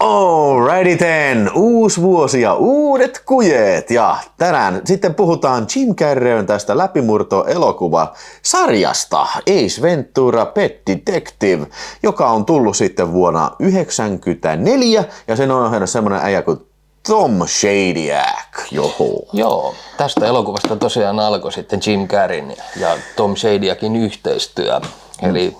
Alrighty then, uusi vuosi ja uudet kujeet ja tänään sitten puhutaan Jim Carreyn tästä läpimurto-elokuva-sarjasta Ace Ventura Pet Detective, joka on tullut sitten vuonna 1994 ja sen on ohjannut semmonen äijä kuin Tom Shadyac. Joo, tästä elokuvasta tosiaan alkoi sitten Jim Carreyn ja Tom Shadyacin yhteistyö, eli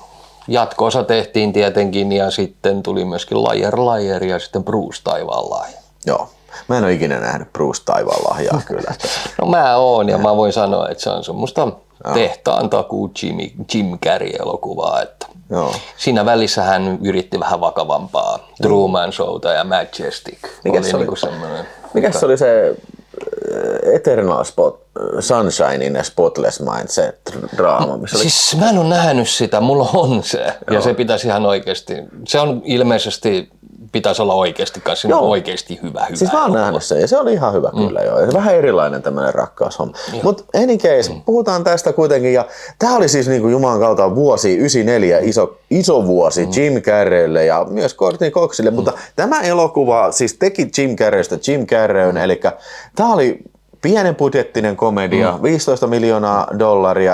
jatko-osa tehtiin tietenkin ja sitten tuli myöskin Liar ja sitten Bruce Taivaanlahja. Joo. Mä en ole ikinä nähnyt Bruce Taivaanlahjaa kyllä. No mä oon ja mä voin sanoa, että se on semmoista tehtaan takuu Jim Carrey-elokuvaa. Että siinä välissä hän yritti vähän vakavampaa Truman Showta ja Majestic. Mikäs se oli se Eternal Sunshine in a Spotless Mind, se draama? Siis mä en ole nähnyt sitä, mulla on se. Ja se pitäisi ihan oikeasti, se on ilmeisesti, pitäisi olla oikeasti kanssa oikeasti hyvä. Siis mä oon nähnyt sen ja se oli ihan hyvä kyllä joo. Vähän erilainen tämmönen rakkaushomma. Mutta any case, puhutaan tästä kuitenkin ja tää oli siis niinku Jumalan kautta vuosi 94, iso vuosi Jim Carreylle ja myös Courtney Coxille, mutta tämä elokuva siis teki Jim Carreystä Jim Carreyn, eli tää oli pienen budjettinen komedia, $15 miljoonaa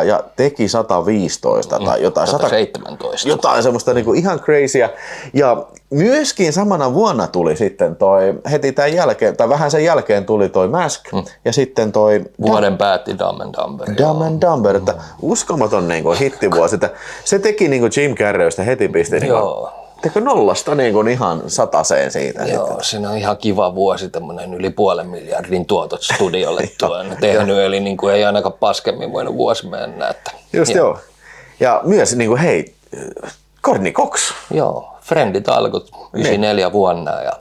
ja teki 115 tai jotain. 117. Jotain semmoista niinku ihan crazyä. Ja myöskin samana vuonna tuli sitten toi, heti tämän jälkeen, tai vähän sen jälkeen tuli toi Mask ja sitten toi vuoden päätti Dumb and Dumber. Dumb and Dumber, että uskomaton niinku hittivuosi. Se teki niinku Jim Carreystä heti pisti niinku, teko nollasta niin ihan sataseen siitä. Joo, sitten. siinä on ihan kiva vuosi, tämmöinen yli $500 million tuotot studiolle tehnyt, eli niin kuin ei ainakaan paskemmin voinut vuosi mennä. Että, just joo. Ja myös niin kuin, hei, Courtney Cox. Joo, Friendit alkoi 94 vuonna ja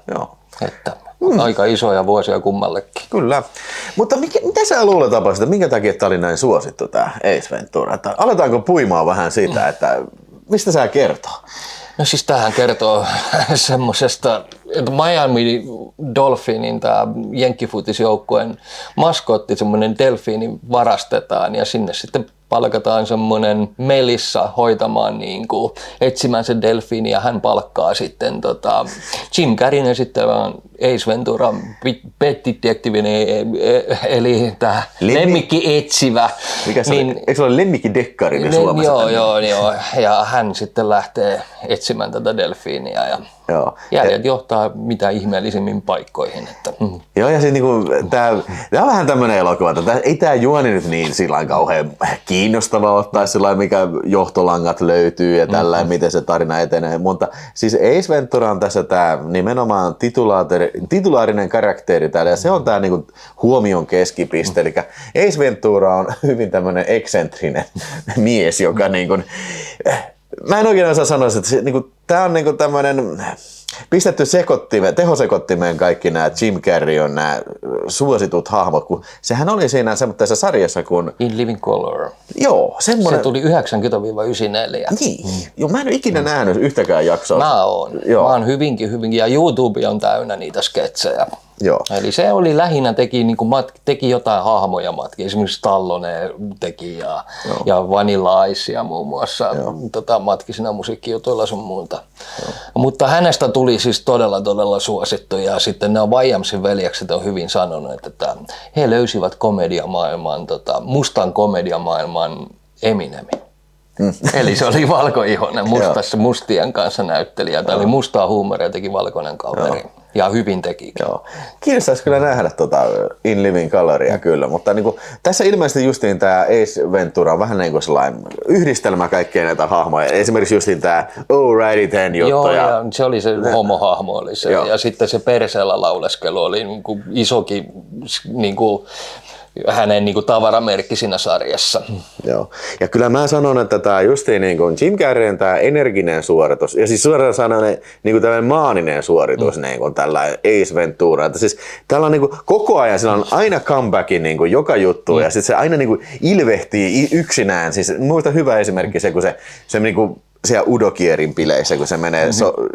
että aika isoja vuosia kummallekin. Kyllä. Mutta mitä sä luulet tapauksesta, minkä takia tämä oli näin suosittu tämä Ace Ventura? Että aletaanko puimaan vähän sitä, että mistä sä kertoo? No siis tämähän kertoo semmosesta, että Miami Dolphinin, tämä jenkkifutisjoukkueen maskotti, semmoinen delfiini varastetaan ja sinne sitten palkataan semmoinen Melissa hoitamaan, niin kuin, etsimään se delfiini ja hän palkkaa sitten Jim Carreyn esittävän Ace Ventura Pet Detective, eli tämä lemmikki etsivä. Mikä se oli? Eikö se ole lemmikki dekkari Suomessa? Joo. Ja hän sitten lähtee etsimään tätä delfiiniä ja jäljet johtaa mitä ihmeellisimmin paikkoihin. Että, Joo, ja siis niinku, tää on vähän tämmönen elokuva, että ei tää juoni nyt niin sillain kauhean kiinnostava ottaa sillain, mikä johtolangat löytyy ja tällä miten se tarina etenee, mutta siis Ace Ventura on tässä tää nimenomaan titulaarinen karakteri täällä ja se on tää niinku huomion keskipiste, eli Ace Ventura on hyvin tämmönen eksentrinen mies, joka niinku, mä en oikein osaa sanoa, että se, niinku, tää on niinku tämmönen pistetty tehosekottimeen kaikki nämä Jim Carrey on nämä suositut hahmot, kun sehän oli siinä semmoisessa sarjassa kun In Living Color. Joo, semmoinen. Se tuli 90-94. Niin. Joo, mä en ole ikinä nähnyt yhtäkään jaksoa. Mä oon hyvinkin ja YouTube on täynnä niitä sketsejä. Joo. Eli se oli lähinnä teki jotain hahmoja matki, esimerkiksi Stallone teki ja Vanilla Icea muun muassa matki siinä musiikkijutuilla sun muuta. Mutta hänestä tuli siis todella suosittu ja sitten ne Williamsin veljekset on hyvin sanonut, että he löysivät komediamaailman, mustan komediamaailman Eminemin. Eli se oli valkoihoinen mustien kanssa näyttelijä. Tämä oli mustaa huumoria, teki valkoinen kaveri. Ja hyvin teki. Joo. Kiinnostaisi kyllä nähdä In Living Coloria kyllä, mutta niin kuin, tässä ilmeisesti justiin tämä Ace Ventura on vähän niin kuin sellainen yhdistelmä kaikkea näitä hahmoja. Esimerkiksi justiin tämä Alrighty Then juttu. Joo, ja se oli se homohahmo oli se. Ja sitten se perseellä lauleskelu oli niin kuin isokin niin kuin hänen niin kuin tavaramerkki siinä sarjassa. Joo. Ja kyllä mä sanon, että tämä justiin niin kuin Jim Carreyn tämä energinen suoritus, ja siis suoraan sanoen niin kuin tällainen maaninen suoritus, niin kuin tällä Ace Ventura. Että siis tällä on niin kuin, koko ajan sillä on aina comebackin niin kuin joka juttu, ja sitten se aina niin kuin ilvehtii yksinään. Siis muista hyvä esimerkki se, kun se niin kuin siellä Udokierin bileissä, kun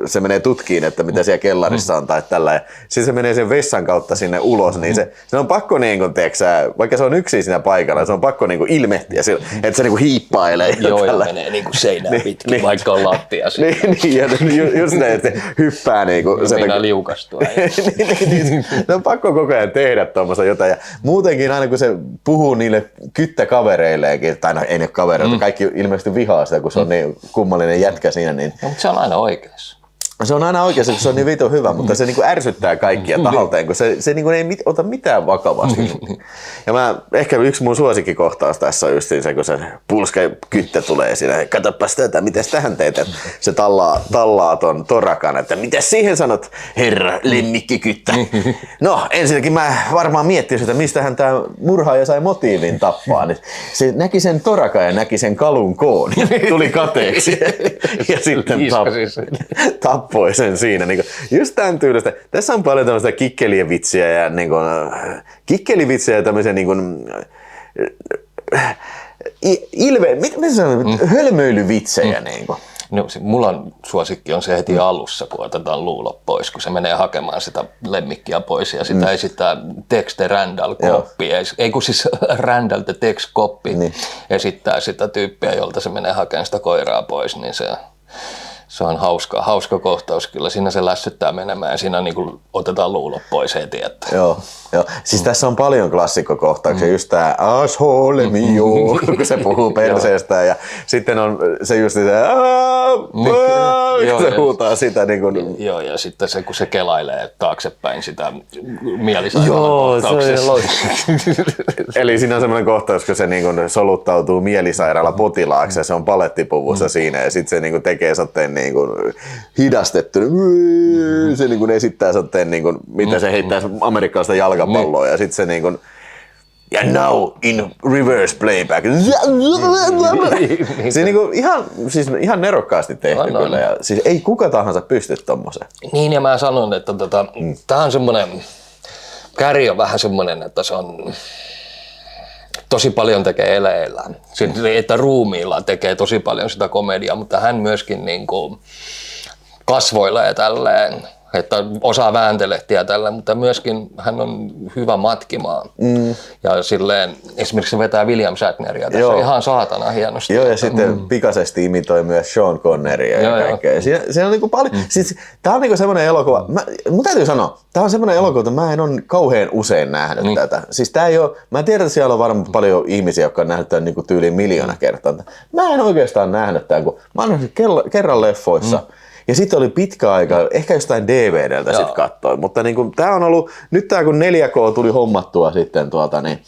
se menee tutkiin, että mitä siellä kellarissa on tai tällä. Ja sitten se menee sen vessan kautta sinne ulos, niin se on pakko vaikka se on yksin siinä paikalla, se on pakko ilmehtiä sillä, että se hiippailee. Joo, ja menee seinään pitkin, vaikka on lattia siinä. Niin, just näin, että se hyppää se meinaa liukastua. Ne on pakko koko ajan tehdä tuommoista jotain. Ja muutenkin aina kun se puhuu niille kyttäkavereilleenkin, tai no ei ne kavereille, kaikki ilmeisesti vihaa sitä, kun se on niin kummallinen jätkä siinä. Niin... No, mutta se on aina oikeassa. Se on aina oikeassa, kun se on niin vitun hyvä, mutta se ärsyttää kaikkia tahalteen, kun se ei ota mitään vakavasti. Ja ehkä yksi mun suosikkikohtaus tässä on just se, kun se pulskakyttä tulee siinä, katsopas tätä, mitäs tähän teet, että se tallaa ton torakan, että mitäs siihen sanot, herra lemmikkikyttä. No ensinnäkin mä varmaan miettisin, että mistähän tää murhaaja sai motiivin tappaa. Niin se näki sen torakan ja näki sen kalun koon, tuli kateeksi ja sitten tappoi sen siinä. Just tämän tyylistä. Tässä on paljon tämmöistä kikkelivitsiä ja kikkelivitsiä ja tämmöisiä hölmöilyvitsejä. No, mulla suosikki on se heti alussa, kun otetaan luulot pois, kun se menee hakemaan sitä lemmikkiä pois ja sitä esittää Dexter Randall Koppi, ei kun siis Randall the Tex Koppi esittää sitä tyyppiä, jolta se menee hakemaan sitä koiraa pois, niin se on hauska kohtaus kyllä. Siinä se lässyttää menemään ja siinä otetaan luulot pois heti. Että... Joo. Siis tässä on paljon klassikkokohtauksia. Just tää asshole me kun se puhuu perseestä ja sitten on se just se huutaa sitä Joo, ja sitten se kun se kelailee taaksepäin sitä mielisairaalan kohtauksessa. Eli siinä on semmoinen kohtaus, kun se soluttautuu mielisairaala potilaaksi ja se on palettipuvussa siinä ja sitten se tekee soteen hidastettu. Se esittää soteen mitä se heittää amerikkalaista jalkapalloa ja sitten se ja now in reverse playback. Se ihan nerokkaasti tehty kyllä. Ja siis ei kuka tahansa pysty tommoseen. Niin ja mä sanon, että tää on semmonen, Käri on vähän semmonen, että se on tosi paljon tekee eleillään. Että ruumiilla tekee tosi paljon sitä komediaa, mutta hän myöskin kasvoilee tälleen. Että osaa vääntelehtiä tällä, mutta myöskin hän on hyvä matkimaan. Ja silleen, esimerkiksi se vetää William Shatneria tässä ihan saatana hienosti. Joo, ja sitten pikaisesti imitoi myös Sean Conneria ja kaikkea. Siinä on paljon. Siis, tää on semmoinen elokuva, mun täytyy sanoa, tää on semmoinen elokuva, että mä en ole kauhean usein nähnyt tätä. Siis tää ei ole, mä tiedän, että siellä on varmaan paljon ihmisiä, jotka on nähnyt tämän tyyliin miljoona kertaa. Mä en oikeastaan nähnyt tämän, kun mä oon nähnyt kerran leffoissa. Ja sitten oli pitkä aika, ehkä jostain DVDltä sitten katsoin, mutta tää on ollut, nyt tää kun 4K tuli hommattua sitten niin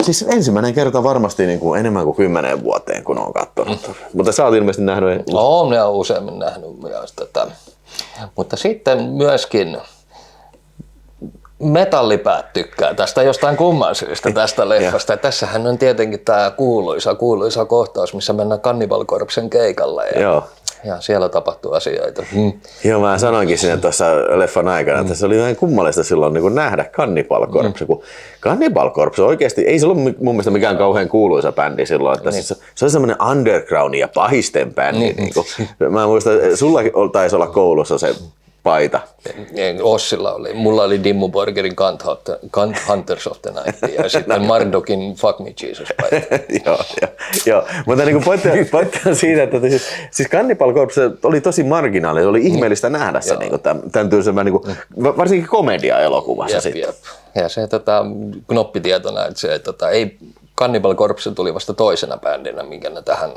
siis ensimmäinen kerta varmasti enemmän kuin 10 vuoteen, kun on katsonut. Mutta sä oot ilmeisesti nähnyt. Olen useammin nähnyt myös tätä. Mutta sitten myöskin metallipäät tykkää tästä jostain kumman syystä tästä leffasta. Ja tässähän on tietenkin tämä kuuluisa kohtaus, missä mennään Cannibal Corpsen keikalle. Ja siellä tapahtuu asioita. Joo, mä sanoinkin sinne tuossa leffan aikana, että se oli vähän kummallista silloin nähdä Cannibal Corpse, kun Cannibal Corpse oikeasti, ei se ollut mun mielestä mikään kauhean kuuluisa bändi silloin, että se oli semmoinen underground ja pahisten bändi. Mä muistan, sulla taisi olla koulussa se paita. Ossilla oli. Mulla oli Dimmu Borgerin Kant Hunters of the Night ja sitten Mardokin Fuck Me Jesus paita. Joo. Mutta pointti on siinä, että siis Cannibal Corpse oli tosi marginaali. Se oli ihmeellistä nähdä se tämän tyylisen varsinkin komedia-elokuvassa. Jep. Ja se knoppitietona, että se ei Cannibal Corpse tuli vasta toisena bändinä, minkä ne tähän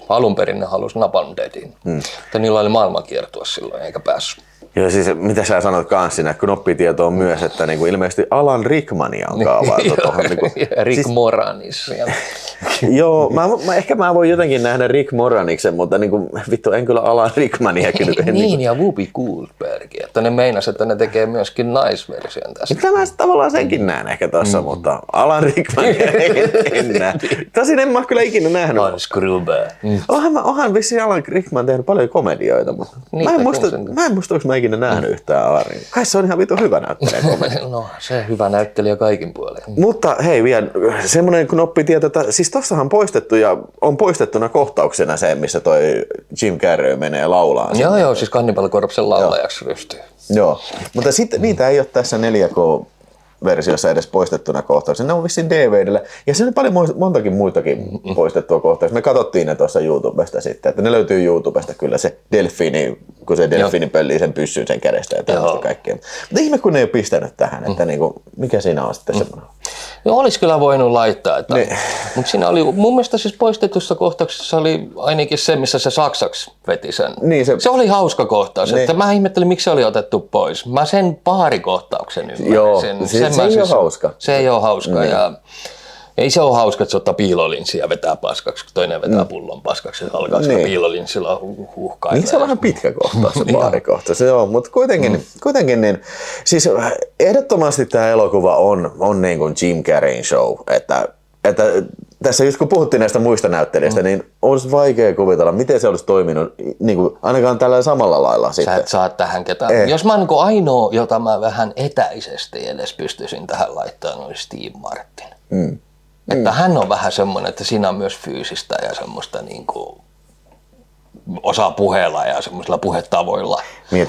alun perin ne halusi Napalm Deadiin. Mutta niillä oli maailmankiertue silloin, eikä päässyt. Joo, siis mitä sä sanot kans siinä, knoppitieto on myös, että ilmeisesti Alan Rickmania on kaavailtu tuohon. Rick Moranis. Joo, ehkä mä voin jotenkin nähdä Rick Moraniksen, mutta vittu en kyllä Alan Rickmania kyllä. Niin, ja Whoopi Goldberg, että ne meinas, että ne tekee myöskin naisversion tästä. Mitä mä tavallaan senkin näen ehkä tossa, mutta Alan Rickmania en näe. Tosin en mä kyllä ikinä nähnyt. Hans Gruber. Onhan vissiin Alan Rickman tehnyt paljon komedioita, mutta mä en muista, onko mä ikinä nähnyt yhtään Alan Rickman. Kai se on ihan vittu hyvä näyttelijä komedia. No, se hyvä näyttelijä kaikin puolin. Mutta hei, vielä semmoinen knoppitieto, että siis tossahan poistettu ja on poistettuna kohtauksena se, missä toi Jim Carrey menee laulaan. Joo, siis Cannibal Corpsen laulajaksi ryhtyy. Joo, mutta sitten niitä ei ole tässä 4K-versiossa edes poistettuna kohtauksia. Ne on vissiin DVDllä. Ja siinä on paljon montakin muitakin poistettua kohtauksia. Me katsottiin ne tuossa YouTubesta sitten, että ne löytyy YouTubesta kyllä se delfiini, kun se delfiini pöllii sen pyssyn sen kädestä ja tällaista kaikkea. Mutta ihme kun ne ei ole pistänyt tähän, että niinku, mikä siinä on sitten semmoinen. No olisi kyllä voinut laittaa, mutta siinä oli mun mielestä siis poistetussa kohtauksessa oli ainakin se, missä se saksaksi veti sen. Niin, se oli hauska kohtaus, että mä ihmettelin, miksi se oli otettu pois. Mä sen baarikohtauksen ymmärsin. Joo, se ei ole hauska. Se ei ole hauska ja ei se ole hauska, että se ottaa piilolinssiä ja vetää paskaksi, kun toinen vetää pullon paskaksi ja alkaa sitä piilolinssilla huhkaa. Niin se on vähän pitkä kohtaus, se baarikohtaus. Se on, mutta kuitenkin niin, siis ehdottomasti tämä elokuva on niin kuin Jim Carreyn show, että tässä just kun puhuttiin näistä muista näyttelijöistä, niin olisi vaikea kuvitella, miten se olisi toiminut niin kuin ainakaan tällä samalla lailla. Sä et saa tähän ketään. Jos mä niin ainoa, jota mä vähän etäisesti edes pystyisin tähän laittamaan, olisi Steve Martin. Että hän on vähän semmoinen, että siinä on myös fyysistä ja semmoista niin kuin osaa puheella ja semmoisilla puhetavoilla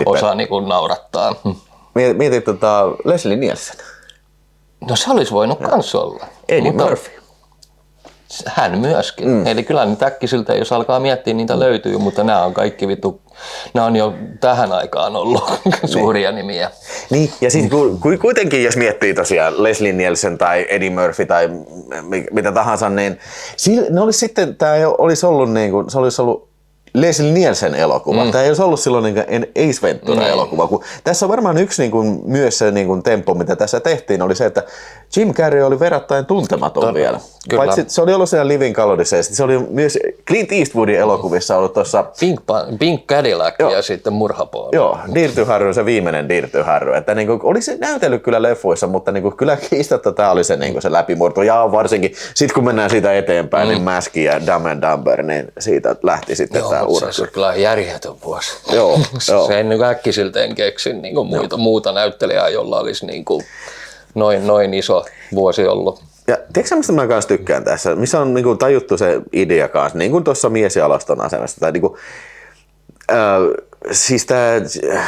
osaa niin kuin naurattaa. Mietit Leslie Nielsen. No se olisi voinut kans olla. Eddie Murphy. Hän myöskin. Eli kyllä niitä äkkisiltä, jos alkaa miettiä, niitä löytyy, mutta nämä on kaikki nämä on jo tähän aikaan ollut suuria nimiä. Niin, ja siis kuitenkin jos miettii tosiaan Leslie Nielsen tai Eddie Murphy tai mitä tahansa, niin ne olisi sitten, tämä olisi ollut niin kuin, se olisi ollut Leslie Nielsen elokuva. Tämä ei olisi ollut silloin niin Ace Ventura-elokuva. Tässä on varmaan yksi niin kuin, myös se niin kuin, tempo, mitä tässä tehtiin, oli se, että Jim Carrey oli verrattain tuntematon vielä. Paitsi se oli ollut siellä Living Colourissa ja se oli myös Clint Eastwoodin elokuvissa ollut tuossa Pink Cadillac ja sitten Murhapuoli. Joo, Dirty Harry, se viimeinen Dirty Harry. Että niin kuin, oli se näytellyt kyllä leffuissa, mutta niin kuin, kyllä kiistatta tämä oli se, niin kuin, se läpimurto. Ja varsinkin sitten kun mennään siitä eteenpäin, niin Mask ja Dumb and Dumber, niin siitä lähti sitten tämä ura. Se on kyllä järjetön vuosi. Joo. Se en nyt äkkisilteen keksi niin muuta näyttelijää, jolla olisi niin kuin noin iso vuosi ollut. Ja tiedätkö mistä mä kanssa tykkään tässä? Missä on niin kuin, tajuttu se idea kanssa, niin kuin tuossa mies ja alaston asemasta. Tai, niin kuin, siis tämä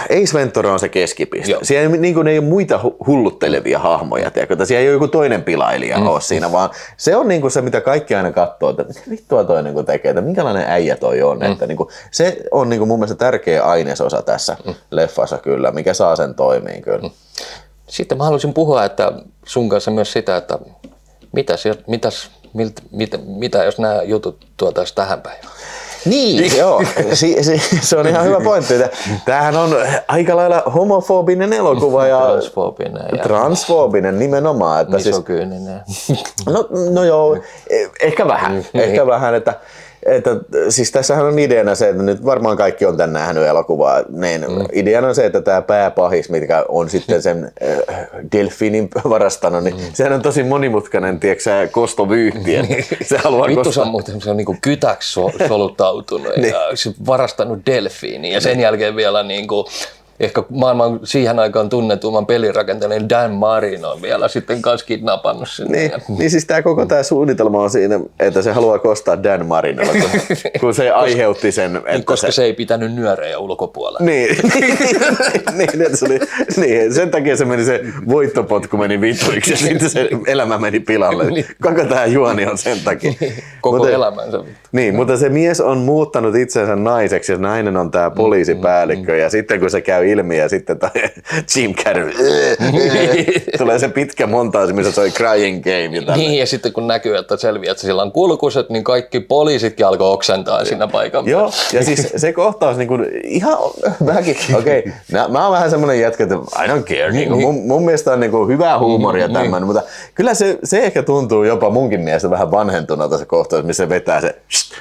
Ace Ventura on se keskipiste. Siellä niin kuin, ei ole muita hulluttelevia hahmoja. Tiedätkö? Siellä ei ole joku toinen pilailija ole siinä, vaan se on niin kuin se, mitä kaikki aina katsoo, että mitä vittua toi niin kuin tekee, että minkälainen äijä toi on. Että, niin kuin, se on niin kuin, mun mielestä tärkeä ainesosa tässä leffassa kyllä, mikä saa sen kyllä. Sitten mä haluaisin puhua että sun kanssa myös sitä, että mitä jos nämä jutut tuotaisiin tähän päivään? Niin, joo. Se on ihan hyvä pointti. Tämähän on aika lailla homofobinen elokuva ja transfoobinen nimenomaan. Että misogyyninen. No joo, ehkä vähän, että siis tässähän on ideana se, että nyt varmaan kaikki on tän nähnyt elokuvaa, niin ideana on se, että tämä pääpahis, mitkä on sitten sen delfiinin varastanut, niin sehän on tosi monimutkainen, tiedätkö kostovyyhti, se haluaa vittu se on niinku kytäksi soluttautunut ja varastanut delfiinin ja sen jälkeen vielä niinku ehkä maailman siihen aikaan tunnetumman pelirakenteellinen Dan Marino on vielä sitten kanssa kidnappannut sinne. Niin siis tämä suunnitelma on siinä, että se haluaa kostaa Dan Marinolla, kun se aiheutti sen. Koska se ei pitänyt nyörejä ulkopuolella. Niin, sen takia se meni se voittopotku meni vittuiksi ja sitten se elämä meni pilalle. Koko tämä juoni on sen takia. Koko elämänsä. Niin, mutta se mies on muuttanut itsensä naiseksi ja nainen on tämä poliisipäällikkö ja sitten kun se käy ilmi ja sitten Jim Carrey tulee se pitkä montaasi, missä soi Crying Game. Niin ja sitten kun näkyy, että selviää, että sillä on kulkuset, niin kaikki poliisitkin alkoi oksentaa siinä paikan. Joo, ja siis se kohtaus niin kuin, ihan vähänkin, okei, mä oon vähän semmoinen jätkä, että I don't care, niin kuin, mun mielestä on niin kuin, hyvää huumoria tämmöinen, mutta kyllä se ehkä tuntuu jopa munkin mielestä vähän vanhentunalta se kohtaus, missä vetää se,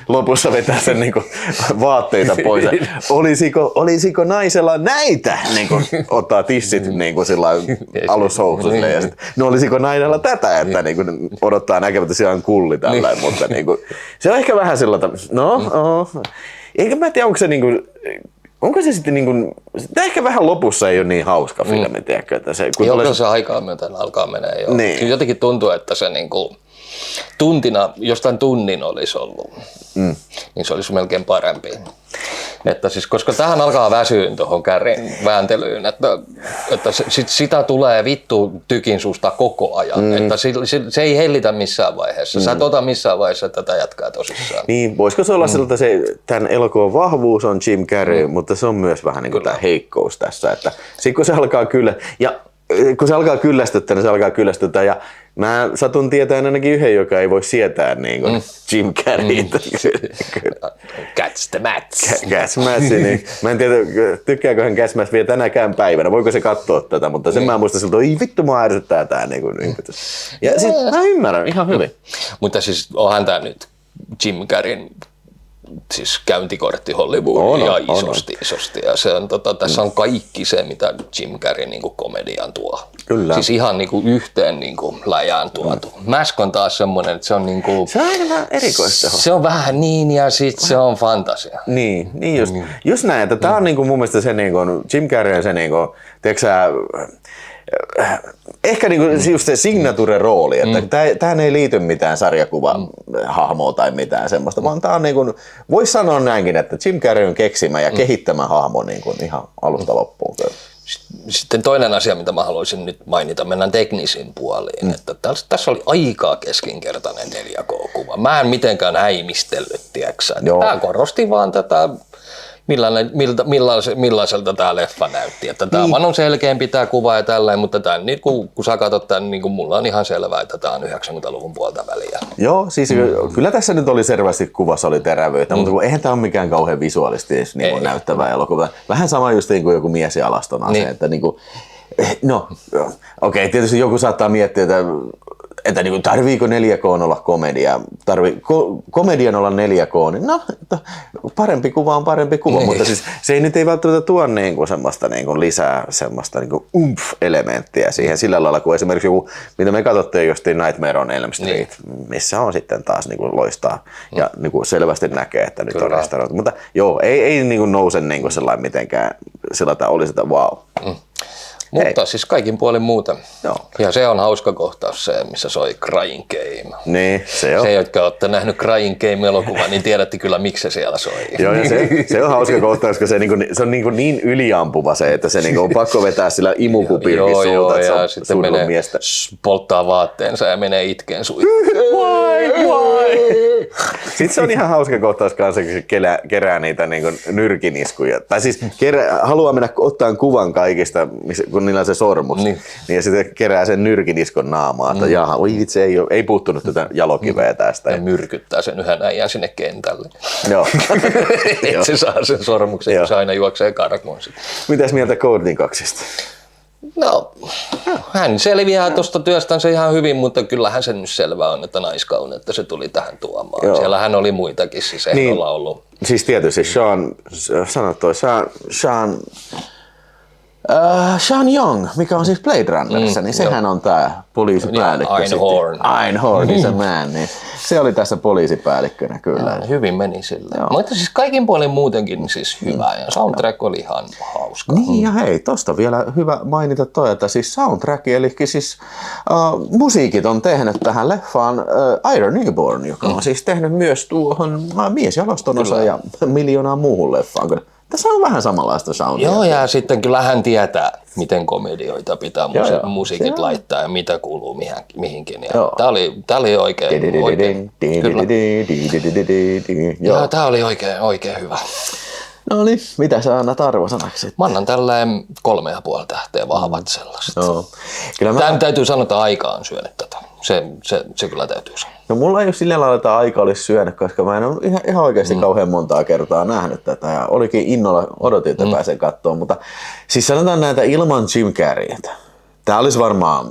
lopussa vetää sen niin kuin, vaatteita pois. Olisiko naisella näitä, niin kuin, ottaa tissit niin kuin, alushousuille ja sitten, no olisiko naisella tätä, että niin kuin, odottaa näkemättä siellä on kulli tällä, mutta niin kuin, se on ehkä vähän sillä tavalla, eikä mä tiedä, onko se niin kuin, onko se sitten niin kuin, ehkä vähän lopussa ei ole niin hauska filmi, tiedätkö, että se kun joo, se aikaa myöten alkaa menee jo. Niin. Jotenkin tuntuu, että se niin kuin, tuntina, jostain tunnin olisi ollut, niin se olisi melkein parempi. Että siis, koska tähän alkaa väsyyn tuohon kärrin vääntelyyn, että sitä tulee vittu tykin suusta koko ajan, että se ei hellitä missään vaiheessa. Sä et ota missään vaiheessa tätä jatkaa tosissaan. Niin, voisiko se olla siltä tämän elokuvan vahvuus on Jim Carrey, mutta se on myös vähän niin kuin tämä heikkous tässä, että kun se alkaa kyllästyttää, niin se alkaa kyllästyttää ja mä satun tietämään ainakin yhden, joka ei voi sietää niin kuin Jim Carreytä. Catch the Mats. Catch Mats, niin mä en tiedä, tykkääkö hän Catch Mats vielä tänäkään päivänä, voiko se katsoa tätä, mutta sen mä muistan siltä, että vittu mua ärsyttää tää. Ja siis mä ymmärrän ihan hyvin. Mutta siis onhan tää nyt Jim Carreyn siis käyntikortti Hollywoodiin ja isosti. Ja se on, tässä on kaikki se, mitä Jim Carrey niin kuin komedian tuo. Kyllä. Siis ihan niin kuin yhteen niin kuin läjään tuotu. Mask on taas semmoinen, että se on niin kuin, se on aina vähän erikoista. Se on vähän niin ja sitten se on fantasia. Niin just näin, että tää on niin kuin mun mielestä se niin kuin, Jim Carrey on se niin kuin, tiedätkö sä, ehkä niinku just se signature-rooli, että tähän ei liity mitään sarjakuvahahmoa tai mitään semmoista, vaan tää on niinku, vois sanoa näinkin, että Jim Carrey on keksimä ja kehittämä hahmo niinku ihan alusta loppuun. Sitten toinen asia, mitä mä haluaisin nyt mainita, mennään teknisiin puoliin, että tässä oli aika keskinkertainen 4K-kuva. Mä en mitenkään häimistellyt, tiiäksä. Tää korosti vaan tätä, millaiselta tämä leffa näytti. Että tämä vaan on selkeämpi tämä kuva ja tälleen, mutta tämän, niin kun sä katsot tämän, niin mulla on ihan selvää, että tämä on 90-luvun puolta väliä. Joo, siis kyllä tässä nyt oli selvästi kuvassa oli terävyyttä, mutta eihän tämä ole mikään kauhean visuaalisesti niin näyttävä elokuva. Vähän sama just niin kuin joku Mies ja alaston ase, että niin kuin, no okei, tietysti joku saattaa miettiä, että niin kuin, tarviiko 4K olla komedia, komedian olla 4K, niin no, parempi kuva on parempi kuva, mutta siis se ei välttämättä tuo niin kuin semmoista niin kuin lisää semmoista niin kuin elementtiä siihen sillä lailla, kuin esimerkiksi joku, mitä me katsottiin justiin Nightmare on Elm Street, missä on sitten taas niin kuin loistaa ja niin kuin selvästi näkee, että nyt on restauroitu, mutta joo, ei niin kuin nouse niin kuin sellainen mitenkään sillä tavalla oli sitä wow. Mutta siis kaikin puolin muuta. Joo. Ja se on hauska kohtaus se, missä soi Crying Game. Niin, se on. Se, jotka olette nähnyt Crying Game-elokuvan, niin tiedätte kyllä, miksi se siellä soi. Joo, ja se on hauska kohtaus, koska se on niin yliampuva se, että se on pakko vetää sillä imukupirkin suuta, että se on sitten menee miestä. Polttaa vaatteensa ja menee itkeen Sitten se on ihan hauska kohtaus kanssa, kun se kerää niitä niin nyrkiniskuja. Tai siis haluaa mennä ottaa kuvan kaikista, kun niillä on se sormus. Niin. Ja sitten kerää sen nyrkiniskon naamaa, että jaha, oi vitsi, ei puuttunut tätä jalokiveä tästä. Ja myrkyttää sen yhden äijän sinne kentälle. Joo. Että se saa sen sormuksen, kun se aina juoksee karkuun. Mitäs mieltä Courtney Coxista? No, hän selviää tuosta työstänsä ihan hyvin, mutta kyllähän se nyt selvää on, että naiskauneutta se tuli tähän tuomaan. Joo. Siellä hän oli muitakin siis ehdolla ollut. Siis tietysti Sean Young, mikä on siis Blade Runnerissa, niin sehän on tää poliisipäällikkö. Einhorn is a man. Niin se oli tässä poliisipäällikkönä kyllä. Ja, hyvin meni sillä. Mutta siis kaikin puolin muutenkin siis hyvä ja soundtrack oli ihan hauska. Niin ja hei, tosta vielä hyvä mainita toi, että siis soundtrack, eli siis musiikit on tehnyt tähän leffaan Ira Newborn, joka on siis tehnyt myös tuohon Mies ja alaston osa ja miljoonaa muuhun leffaan. Tässä on vähän samanlaista soundia. Joo, ja sitten kyllä hän tietää, miten komedioita pitää musiikit laittaa ja mitä kuuluu mihinkin. Tämä oli oikein hyvä. Tämä oli oikein hyvä. No niin, mitä sä annat arvosanaksi? Mä annan tälleen 3,5 tähteä vahvat sellaiset. Tämä täytyy sanoa, että aika on syönyt tätä. Se kyllä täytyy sanoa. No mulla ei ole sillä lailla, että aika olisi syönyt, koska mä en ole ihan oikeasti kauhean montaa kertaa nähnyt tätä. Ja olikin innolla, odotin, että pääsen katsomaan. Mutta siis sanotaan näitä ilman Jim Carreytä. Tää olisi varmaan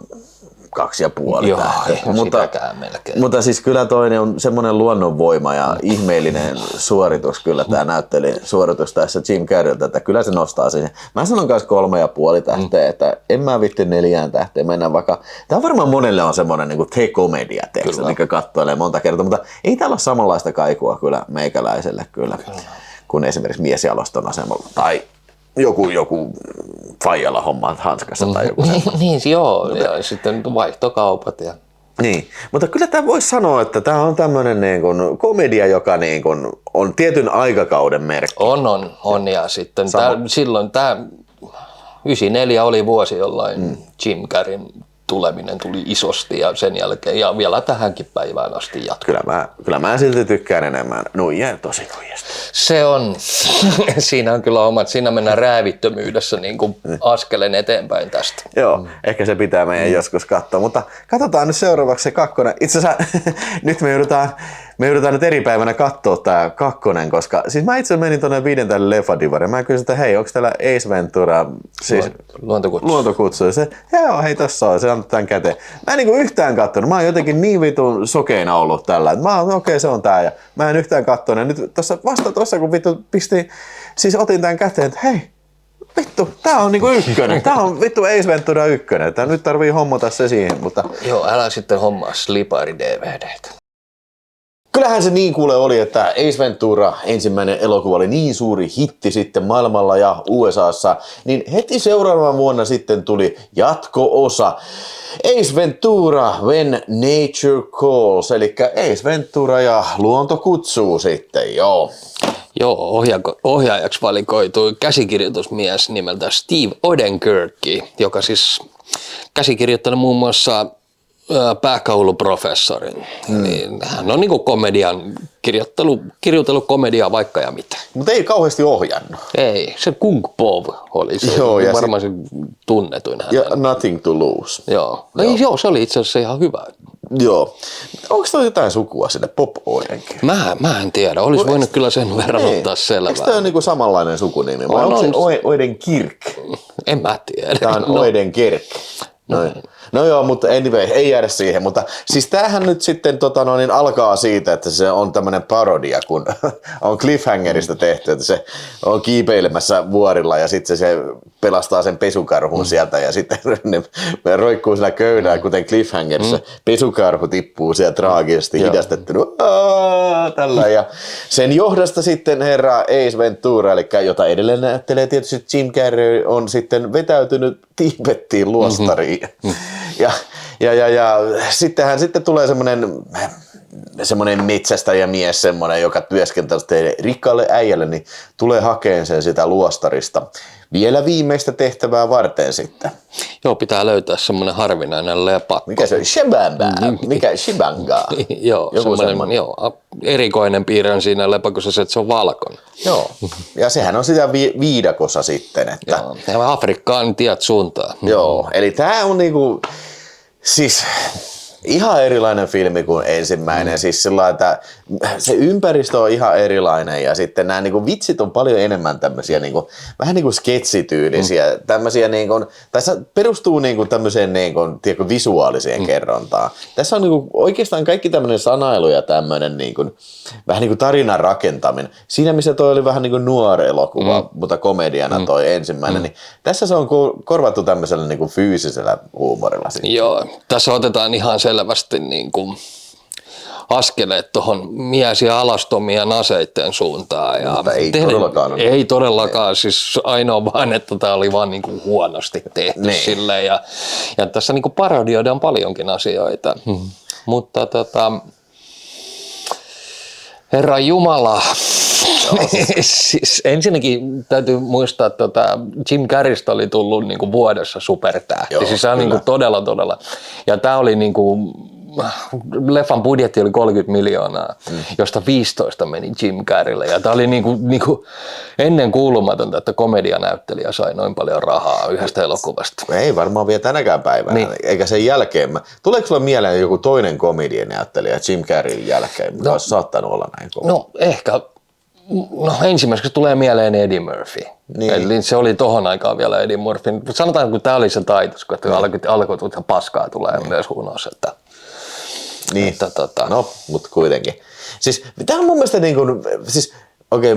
2,5 tähteä. Mutta siis kyllä toinen on semmoinen luonnonvoima ja ihmeellinen suoritus kyllä tämä näytteli suoritus tässä Jim Carreyltä, että kyllä se nostaa siihen. Mä sanon myös 3,5 tähteä, että en mä vitti 4 tähteä mennä vaikka. Tämä varmaan monelle on semmoinen niin te-komedia teksti, mikä kattoilee monta kertaa, mutta ei täällä ole samanlaista kaikua kyllä meikäläiselle kyllä. Kuin esimerkiksi Mies ja alaston asemalla tai joku faijalla homma hanskassa tai joku semmoinen. Niin, joo, ja sitten vaihtokaupat ja Niin, mutta kyllä tämä voisi sanoa, että tämä on tämmöinen niin kuin komedia, joka niin kuin on tietyn aikakauden merkki. On ja sitten silloin tämä 94 oli vuosi, jolloin Jim Carreyn tuleminen tuli isosti ja sen jälkeen ja vielä tähänkin päivään asti jatkuu. Kyllä mä silti tykkään enemmän tosi nuijasta. Se on, siinä on kyllä omat, siinä mennään räävittömyydessä niin kuin askeleen eteenpäin tästä. Joo, ehkä se pitää meidän joskus katsoa, mutta katsotaan nyt seuraavaksi se kakkonen. Itse asiassa nyt me joudutaan nyt eri päivänä katsoa tää kakkonen, koska siis mä itse menin tuonne 5 tälle leffadivariin. Mä kysyin, että hei, onko täällä Ace Ventura, siis luontokutsu. Ja se, joo, hei tossa on, se antoi tämän käteen. Mä en niinku yhtään kattonut, mä oon jotenkin niin vitun sokeina ollut tällä, että mä oon okei, se on tää ja mä en yhtään kattonut. Ja nyt tossa kun vittu otin tämän käteen, että hei, vittu, tää on niinku ykkönen. Tää on vittu Ace Ventura ykkönen. Tää nyt tarvii hommata se siihen, mutta... Joo, älä sitten hommaa Slipari DVD:tä. Kyllähän se niin kuule oli, että Ace Ventura ensimmäinen elokuva oli niin suuri hitti sitten maailmalla ja USAssa, niin heti seuraavana vuonna sitten tuli jatko-osa Ace Ventura When Nature Calls, eli Ace Ventura ja luonto kutsuu sitten, joo. Joo, ohjaajaksi valikoitui käsikirjoitusmies nimeltä Steve Odenkirk, joka siis käsikirjoittanut muun muassa pääkouluprofessorin. Niin hän on niinku komedian kirjoitellut komediaa vaikka ja mitä. Mutta ei kauheasti ohjannut. Ei, se Kung Pov oli se, joo, varmaan se tunnetuin hän. Ja Nothing to Lose. Joo. Joo, se oli itse asiassa ihan hyvä. Joo. Onko toi jotain sukua sille Pop Odenkirk? Mä en tiedä, olisi voinut kyllä sen verran ottaa selvää. Eikö toi ole niinku samanlainen sukunimi? Vai onko se Odenkirk? En mä tiedä. Tää on Odenkirk. No joo, mutta anyway, ei jäädä siihen, mutta siis tämähän nyt sitten alkaa siitä, että se on tämmöinen parodia, kun on Cliffhangerista tehty, että se on kiipeilemässä vuorilla ja sitten se pelastaa sen pesukarhun sieltä ja sitten ne roikkuu siinä köydää, kuten Cliffhangerissa. Pesukarhu tippuu siellä traagisesti hidastettuna tällä ja sen johdosta sitten herra Ace Ventura, eli jota edelleen näyttelee tietysti Jim Carrey, on sitten vetäytynyt Tiibettiin luostariin. Ja sittenhän sitten tulee semmoinen metsästäjämies, semmoinen, joka työskentelee teille rikkaalle äijälle, niin tulee hakeen sen sitä luostarista vielä viimeistä tehtävää varten sitten. Joo, pitää löytää semmoinen harvinainen lepakko. Mikä se on? Shibanga? Joo, semmoinen erikoinen piirre on siinä lepakossa se, että se on valkoinen. Joo, ja sehän on sitä viidakossa sitten. Että... Joo, ja Afrikkaan tiet suuntaan. Joo, eli tää on niinku, siis... ihan erilainen filmi kuin ensimmäinen, siis sillä että se ympäristö on ihan erilainen ja sitten nämä niinku vitsit on paljon enemmän tämmöisiä niinku, vähän niinku sketsityylisiä, tämmöisiä niinku, tässä perustuu niinku tämmöiseen niinku, tiedätkö, visuaaliseen kerrontaan. Tässä on niinku oikeastaan kaikki tämmöinen sanailu ja tämmöinen niinku, vähän niinku tarinan rakentaminen. Siinä missä toi oli vähän niinku nuori elokuva, mutta komediana toi ensimmäinen, niin tässä se on korvattu tämmöisellä niinku fyysisellä huumorilla. Sitten. Joo, tässä otetaan ihan selvästi niin kuin askeleet tuohon mies- ja alastomien aseiden suuntaan. Ja todellakaan. Ei todellakaan, siis ainoa vaan, että tämä oli vaan niin kuin huonosti tehty silleen. Ja tässä niin kuin parodioidaan paljonkin asioita, mutta Herra Jumala, siis ensinnäkin täytyy muistaa, että Jim Carreystä oli tullut niin kuin vuodessa supertähti. Joo, siis se on niin kuin todella. Ja tämä oli niin kuin, leffan budjetti oli 30 miljoonaa, josta 15 meni Jim Carreylle. Ja tämä oli niin kuin ennen kuulumatonta, että komedianäyttelijä sai noin paljon rahaa yhdestä elokuvasta. Ei varmaan vielä tänäkään päivänä, niin. Eikä sen jälkeen. Tuleeko sulla mieleen joku toinen komedianäyttelijä Jim Carreyn jälkeen, mikä olisi saattanut olla näin kova? No ehkä. No ensimmäiseksi tulee mieleen Eddie Murphy. Niin. Eli se oli tohon aikaan vielä Eddie Murphy. Sanotaan, kun tämä oli se taitos, kun alkoi paskaa tulee myös ulos. Että, niin, no, mutta kuitenkin. Siis tämä on mun mielestä niin kuin, siis okei,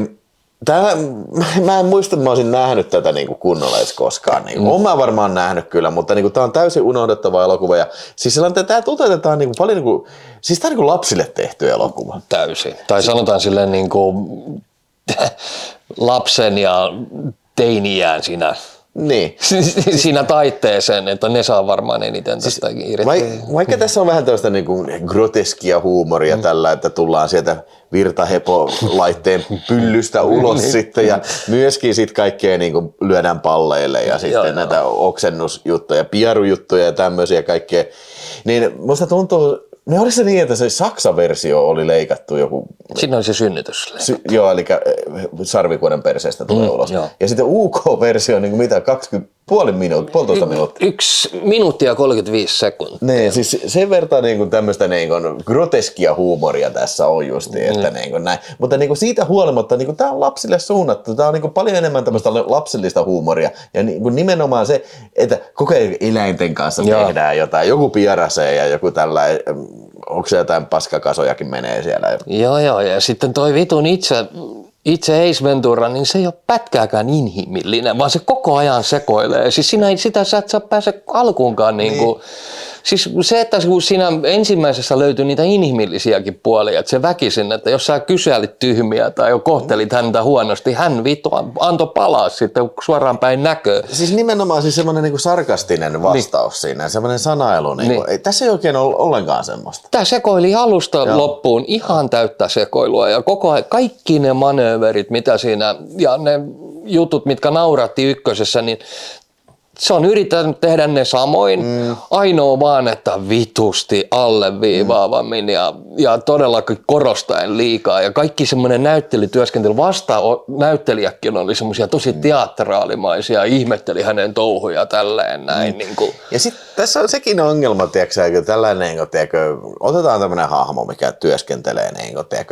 mä en muista, että mä olisin nähnyt tätä niin kuin kunnolla edes koskaan. Niin olen mä varmaan nähnyt kyllä, mutta niin tämä on täysin unohdettava elokuva. Ja siis tämä toteutetaan niin kuin paljon, niin kuin, siis tämä on niin kuin lapsille tehty elokuva. Täysin. Tai sanotaan silleen niin kuin lapsen ja teiniään siinä Niin. Siinä taitteeseen, että ne saa varmaan eniten tästä irti. Vaikka tässä on vähän tällaista niinku groteskia huumoria tällä, että tullaan sieltä virtahepo-laitteen pyllystä ulos sitten ja myöskin sit kaikkea niinku lyödään palleille ja sitten näitä oksennusjuttuja, pierujuttuja ja tämmöisiä kaikkea. Niin musta tuntuu, ne oliko se niin, että se Saksa-versio oli leikattu joku... Siinä oli se synnytys. Joo, eli sarvikuonen perseestä tulee ulos. Joo. Ja sitten UK-versio on niin mitä, 1,5 minuuttia. 1 minuutti ja 35 sekuntia. Nee, siis sen verran niin tämmöistä niin groteskia huumoria tässä on justi, että niin näin. Mutta niin siitä huolimatta niin tämä on lapsille suunnattu. Tämä on niin paljon enemmän tämmöistä lapsellista huumoria. Ja niin nimenomaan se, että koko ajan eläinten kanssa tehdään jotain. Joku pierasee ja joku tällainen... Onko se jotain paskakasojakin menee siellä? Joo, ja sitten toi vitun itse Ace Ventura, niin se ei ole pätkääkään inhimillinen, vaan se koko ajan sekoilee. Siis sitä sä et saa pääse alkuunkaan niinku... Siis se, että kun siinä ensimmäisessä löytyy niitä inhimillisiäkin puolia, että se väkisin, että jos sä kyselit tyhmiä tai jo kohtelit häntä huonosti, hän vittu antoi palaa sitten suoraan päin näköä. Siis nimenomaan siis semmoinen niinku sarkastinen vastaus siinä, semmoinen sanailu. Niinku. Ei, tässä ei oikein ole ollenkaan semmoista. Tämä sekoili alusta loppuun ihan täyttä sekoilua ja koko ajan kaikki ne manööverit, mitä siinä ja ne jutut, mitkä nauratti ykkösessä, niin se on yrittänyt tehdä ne samoin, ainoa vaan, että vitusti alleviivaavammin ja todellakin korostaen liikaa. Ja kaikki semmoinen näyttelytyöskentely, näyttelijäkin oli semmoisia tosi teatraalimaisia, ihmetteli hänen touhuja tälleen näin. Niin kuin. Ja sitten tässä on sekin ongelma, tiedätkö, tällainen, otetaan tämmöinen hahmo, mikä työskentelee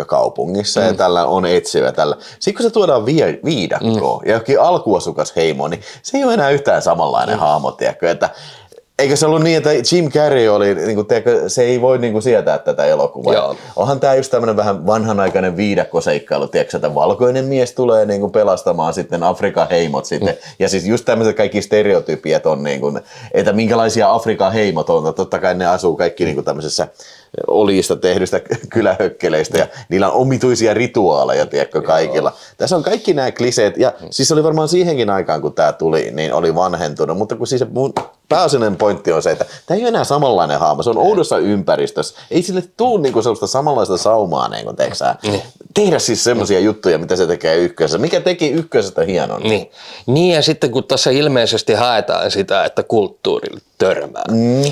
kaupungissa ja tällä on etsivä tällä. Sitten kun se tuodaan viidakkoon ja jokin alkuasukas heimo, niin se ei ole enää yhtään samanlainen hahmo, tiedätkö, että eikö se ollut niin, että Jim Carrey oli, niin kuin, tiedätkö, se ei voi niin kuin, sietää tätä elokuvaa. Joo. Onhan tämä just tämmöinen vähän vanhanaikainen viidakkoseikkailu, tiedätkö, että valkoinen mies tulee niin kuin, pelastamaan sitten Afrikan heimot sitten. Ja siis just tämmöiset kaikki stereotypiat on, niin kuin, että minkälaisia Afrikan heimot on. Totta kai ne asuu kaikki niin kuin, tämmöisessä oljista tehdystä kylähökkeleistä ja niillä on omituisia rituaaleja, tiedätkö, kaikilla. Joo. Tässä on kaikki nämä kliseet ja siis oli varmaan siihenkin aikaan, kun tämä tuli, niin oli vanhentunut, mutta kun siis mun pääasiallinen pointti on se, että tämä ei ole enää samanlainen hahmo, se on oudossa ympäristössä, ei sille tule niinku sellaista samanlaista saumaa, niinku, tehdä siis semmoisia juttuja, mitä se tekee ykkösessä. Mikä teki ykkösestä hienon? Niin ja sitten kun tässä ilmeisesti haetaan sitä, että kulttuurille törmää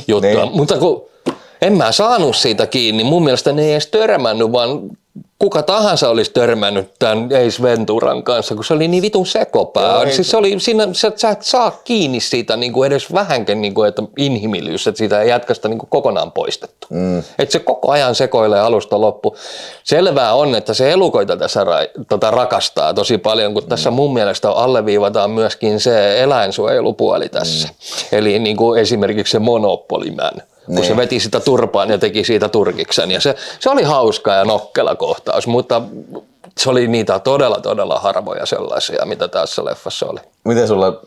juttua, mutta kun en mä saanut siitä kiinni. Mun mielestä ne ei edes törmännyt, vaan kuka tahansa olisi törmännyt tämän Ace Venturan kanssa, kun se oli niin vitun sekopää. Siis se oli siinä, sä et saa kiinni siitä niin kuin edes vähänkin, niin kuin, että inhimillisyys, että siitä jätkästä niin kuin kokonaan poistettu. Että se koko ajan sekoilee alusta loppu. Selvää on, että se elukoita tässä rakastaa tosi paljon, kun tässä mun mielestä alleviivataan myöskin se eläinsuojelupuoli tässä. Eli niin kuin esimerkiksi se Monopoly Man. Kun se veti sitä turpaan ja teki siitä turkiksen. Ja se oli hauska ja nokkela kohtaus, mutta se oli niitä todella harvoja sellaisia, mitä tässä leffassa oli. Miten sulla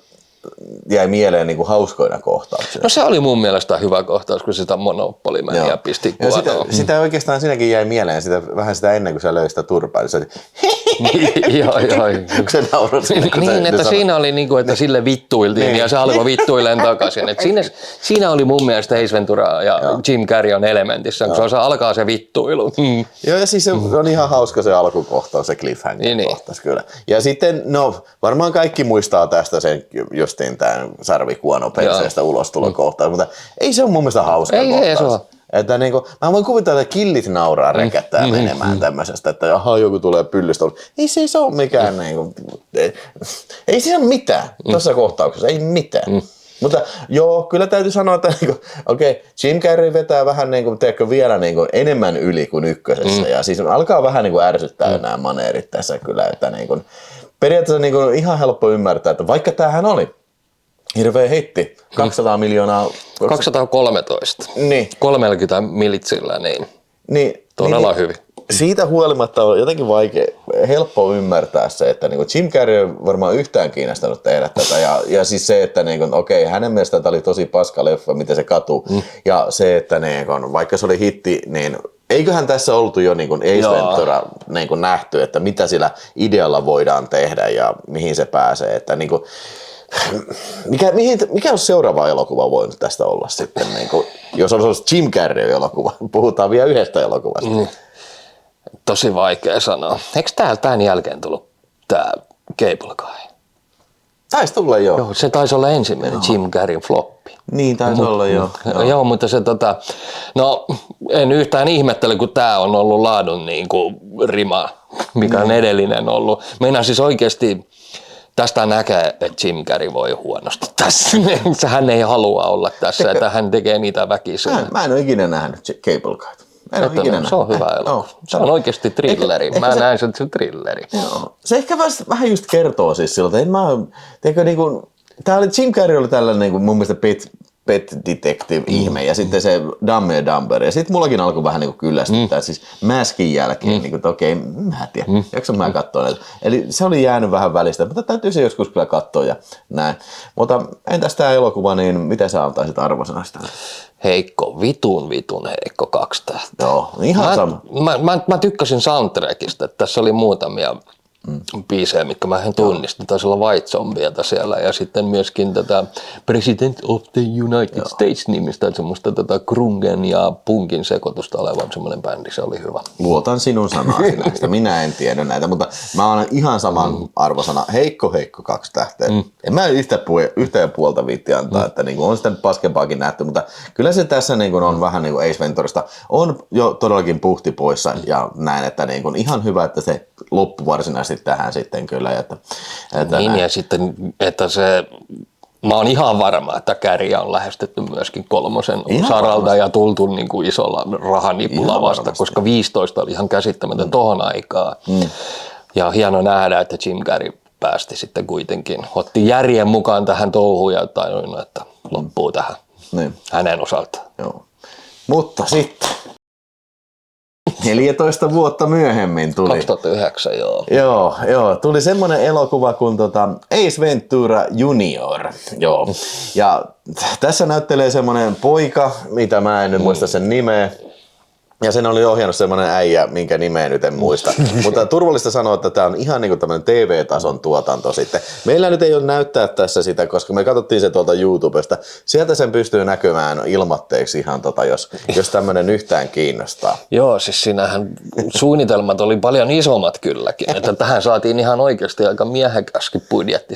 jäi mieleen niin kuin hauskoina kohtauksia? No se oli mun mielestä hyvä kohtaus, kun sitä Monopoly-mäniä pisti kuonoon. Sitä oikeastaan sinäkin jäi mieleen, vähän sitä ennen kuin sä löi sitä turpaa. Joo. Kun se nauroi siinä, niin, että siinä oli niin kuin, että sille vittuiltiin ja se alkoi vittuilleen takaisin. Et siinä oli mun mielestä Ace Ventura ja Jim Carrey on elementissä, kun se alkaa se vittuilu. Joo, ja siis se on ihan hauska se alkukohtaus, se cliffhanger-kohtaus kyllä. Ja sitten, no varmaan kaikki muistaa tästä sen justiin tämän sarvikuonoperseestä ulostulokohtaus, mutta ei se ole mun mielestä hauska kohtaus. Ei se ole. Että niinku, mä voin kuvitella, että killit nauraa rekättää menemään tämmöisestä, että joku tulee pyllystä. Ei se ole mikään, niinku, ei siinä ole mitään tuossa kohtauksessa, ei mitään. Mutta joo, kyllä täytyy sanoa, että niinku, Jim Carrey vetää vähän niinku, vielä niinku, enemmän yli kuin ykkösessä. Ja siis alkaa vähän niinku, ärsyttää nämä maneerit tässä kyllä. Että, niinku, periaatteessa niinku, ihan helppo ymmärtää, että vaikka tämähän oli hirveä hitti, 200 miljoonaa. 213. Niin. 30 militsillä, niin todella hyvin. Siitä huolimatta on jotenkin helppo ymmärtää se, että niinku Jim Carrey on varmaan yhtään kiinnostanut tehdä tätä. Ja siis se, että niinku, hänen mielestään tämä oli tosi paska leffa, miten se katuu. Ja se, että niinku, vaikka se oli hitti, niin eiköhän tässä oltu jo niin Ace Ventura niin nähty, että mitä sillä idealla voidaan tehdä ja mihin se pääsee. Että, niin kuin, Mikä on seuraava elokuva voinut tästä olla sitten? Niin kuin, jos on ollut Jim Carrey-elokuva, puhutaan vielä yhdestä elokuvasta. Tosi vaikea sanoa. Eikö tämän jälkeen tullut tämä Cable Guy? Taisi tulla joo. Joo, se taisi olla ensimmäinen Jim Carreyn floppi. Niin taisi olla joo. Joo, mutta se no en yhtään ihmettele, kun tämä on ollut laadun niin kuin rima, mikä on edellinen ollut. Meinaan siis oikeasti tästä näkee, että Jim Carrey voi huonosti tässä. Hän ei halua olla tässä, että hän tekee niitä väkisin. Mä en ole ikinä nähnyt Cable Guyta. Se on hyvä elokuva. Se on oikeasti thrilleri. Mä näen sen, että se on thrilleri. Joo. Se ehkä vähän just kertoo siis siltä, että tää oli Jim Carrey oli tällainen niin kuin mun mielestä Pet Detective-ihme ja sitten se Dumb and Dumber. Ja sitten mullakin alkoi vähän niin kyllästyttää. Siis Maskin jälkeen, niin kuin, että okei, mä en tiedä, jaksan mä katsoa näitä. Eli se oli jäänyt vähän välistä, mutta täytyy se joskus kyllä katsoa ja näin. Mutta entäs tää elokuva, niin mitä sä antaisit arvosanasta? Heikko, vitun heikko, 2 tähteä. Joo, ihan sama. Mä tykkäsin soundtrackista, että tässä oli muutamia biisejä, mitkä mä en tunnistin. Taisi olla White Zombieta siellä ja sitten myöskin tätä President of the United States -nimistä, semmoista grungen ja punkin sekoitusta olevan semmoinen bändi, se oli hyvä. Luotan sinun sanasi näistä, minä en tiedä näitä, mutta mä annan ihan saman arvosana, heikko 2 tähteä. En mä yhtään puolta viitti antaa, että niin on sitten paskempaakin nähty, mutta kyllä se tässä niin on vähän niin kuin Ace Venturasta, on jo todellakin puhti poissa ja näin, että niin ihan hyvä, että se loppu varsinaisesti tähän sitten kyllä. Että niin ja sitten, että se, mä oon ihan varma, että Carreyä on lähestytty myöskin 3 saralta ja tultu niin kuin isolla rahanipulla vasta, koska 15 oli ihan käsittämätön tohon aikaa. Ja hieno nähdä, että Jim Carrey päästi sitten kuitenkin, otti järjen mukaan tähän touhuun ja tajunnut, että loppuu tähän hänen osaltaan. Joo. Mutta sitten 14 vuotta myöhemmin tuli. 2009, joo. Joo, tuli semmoinen elokuva kuin Ace Ventura Junior. Joo. Ja tässä näyttelee semmoinen poika, mitä mä en nyt muista sen nimeä. Ja sen oli ohjannut semmoinen äijä, minkä nimeä nyt en muista. Mutta turvallista sanoa, että tämä on ihan niin kuin tämmöinen TV-tason tuotanto sitten. Meillä nyt ei ole näyttää tässä sitä, koska me katsottiin se tuolta YouTubesta. Sieltä sen pystyy näkymään ilmatteeksi ihan jos tämmöinen yhtään kiinnostaa. Joo, siis siinähän suunnitelmat oli paljon isommat kylläkin. Että tähän saatiin ihan oikeasti aika miehekäskin budjetti,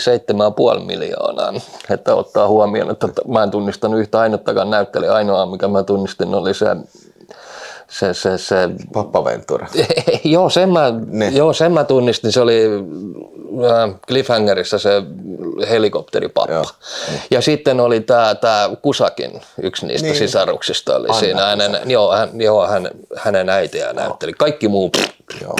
7,5 miljoonaa. Että ottaa huomioon, että mä en tunnistanut yhtä ainuttakaan näyttelijä. Ainoa, mikä mä tunnistin, oli se Pappa Ventura. sen mä tunnistin, se oli Cliffhangerissa se helikopteripappa. Joo. Ja sitten oli tää Kusakin, yksi niistä sisaruksista oli Anna siinä. Hänen äitiään näytteli. Kaikki muu. Joo.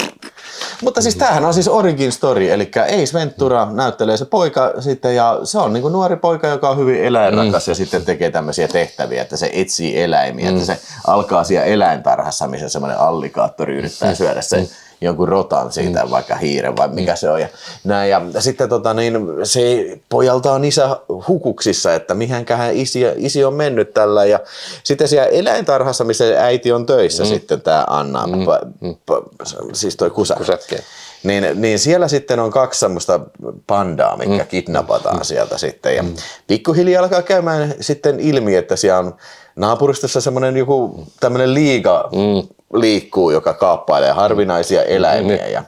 Mutta siis tämähän on siis origin story, eli Ace Ventura näyttelee se poika sitten ja se on niinku nuori poika, joka on hyvin eläinrakas ja sitten tekee tämmöisiä tehtäviä, että se etsii eläimiä, että se alkaa siellä eläintarhassa, missä semmoinen allikaattori yrittää syödä sen jonkun rotan siitä, vaikka hiiren vai mikä se on. Ja näin. Ja sitten se pojalta on isä hukuksissa, että mihinkähän isi on mennyt tällä. Ja sitten siellä eläintarhassa, missä äiti on töissä sitten tämä Anna, siis toi Kusakke. Niin siellä sitten on 2 semmoista pandaa, mitkä kidnapataan sieltä sitten. Ja pikkuhiljaa alkaa käymään sitten ilmi, että siellä on naapuristossa semmoinen joku tämmöinen liiga liikkuu, joka kaappailee harvinaisia eläimiä. Ja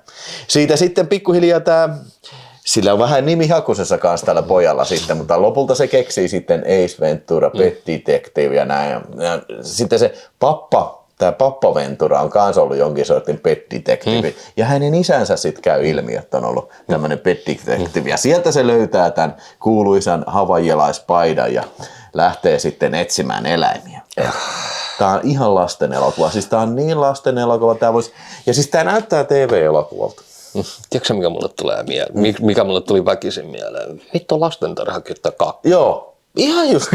siitä sitten pikkuhiljaa sillä on vähän nimihakusessa kanssa tällä pojalla sitten, mutta lopulta se keksii sitten Ace Ventura, Pet Detective ja näin. Ja sitten se tämä Pappa Ventura on kanssa ollut jonkin sortin Pet Detective. Ja hänen isänsä sitten käy ilmi, että on ollut tämmöinen Pet Detective. Ja sieltä se löytää tämän kuuluisan havaijilaispaidan ja lähtee sitten etsimään eläimiä. Tämä on ihan lasten elokuva. Siis tämä on niin lasten elokuva. Ja siis tämä näyttää TV-elokuvalta. Tiedätkö mikä mulle tulee mieleen? Mikä mulle tuli väkisin mieleen? Vittu lastentarhakyttä 2. Joo. Ihan just